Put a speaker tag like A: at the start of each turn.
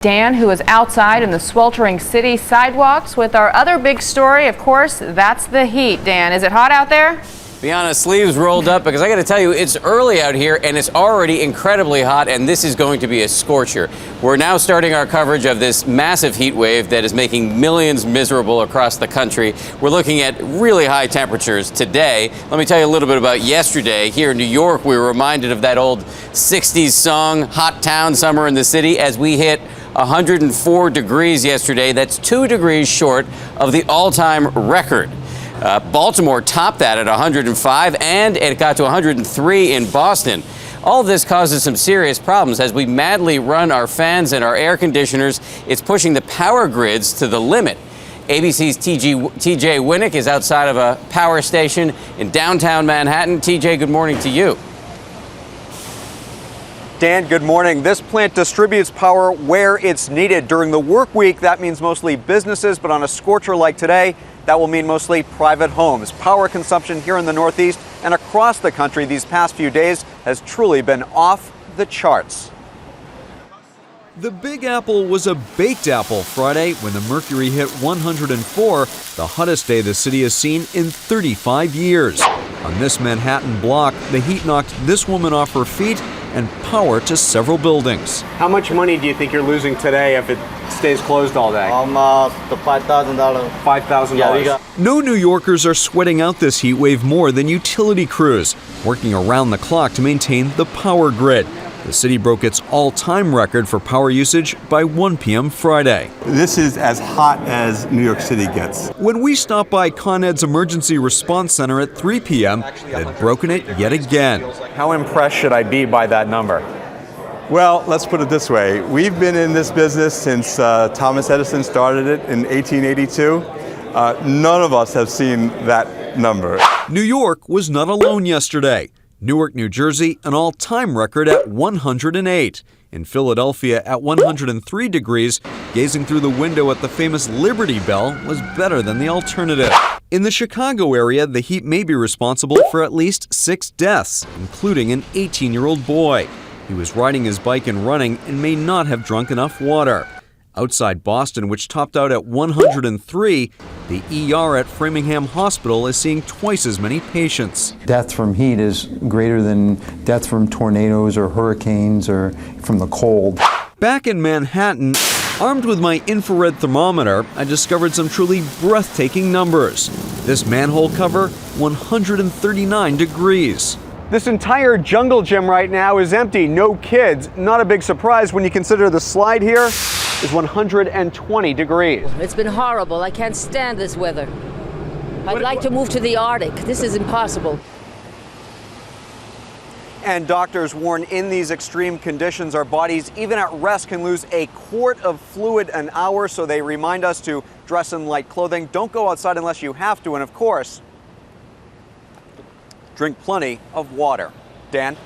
A: Dan, who is outside in the sweltering city sidewalks with our other big story, of course, that's the heat. Dan, is it hot out there?
B: Be honest, sleeves rolled up, because I got to tell you, it's early out here and it's already incredibly hot, and this is going to be a scorcher. We're now starting our coverage of this massive heat wave that is making millions miserable across the country. We're looking at really high temperatures today. Let me tell you a little bit about yesterday. Here in New York, we were reminded of that old 60s song, Hot Town, Summer in the City, as we hit 104 degrees yesterday. That's 2 degrees short of the all-time record. Baltimore topped that at 105, and it got to 103 in Boston. All of this causes some serious problems as we madly run our fans and our air conditioners. It's pushing the power grids to the limit. ABC's TJ Winnick is outside of a power station in downtown Manhattan. TJ, good morning to you.
C: Dan, good morning. This plant distributes power where it's needed. During the work week, that means mostly businesses, but on a scorcher like today, that will mean mostly private homes. Power consumption here in the Northeast and across the country these past few days has truly been off the charts.
D: The Big Apple was a baked apple Friday when the mercury hit 104, the hottest day the city has seen in 35 years. On this Manhattan block, the heat knocked this woman off her feet and power to several buildings.
C: How much money do you think you're losing today if it stays closed all day?
E: The $5,000.
C: $5,000.
E: Yeah,
D: No New Yorkers are sweating out this heat wave more than utility crews, working around the clock to maintain the power grid. The city broke its all-time record for power usage by 1 p.m. Friday.
F: This is as hot as New York City gets.
D: When we stopped by Con Ed's Emergency Response Center at 3 p.m., it had broken it yet again.
C: How impressed should I be by that number?
F: Well, let's put it this way. We've been in this business since Thomas Edison started it in 1882. None of us have seen that number.
D: New York was not alone yesterday. Newark, New Jersey, an all-time record at 108. In Philadelphia, at 103 degrees, gazing through the window at the famous Liberty Bell was better than the alternative. In the Chicago area, the heat may be responsible for at least 6 deaths, including an 18-year-old boy. He was riding his bike and running and may not have drunk enough water. Outside Boston, which topped out at 103, the ER at Framingham Hospital is seeing twice as many patients.
G: Death from heat is greater than death from tornadoes or hurricanes or from the cold.
D: Back in Manhattan, armed with my infrared thermometer, I discovered some truly breathtaking numbers. This manhole cover, 139 degrees.
C: This entire jungle gym right now is empty, no kids. Not a big surprise when you consider the slide here is 120 degrees.
H: It's been horrible. I can't stand this weather. I'd like to move to the Arctic. This is impossible.
C: And doctors warn in these extreme conditions, our bodies, even at rest, can lose a quart of fluid an hour. So they remind us to dress in light clothing. Don't go outside unless you have to. And of course, drink plenty of water. Dan?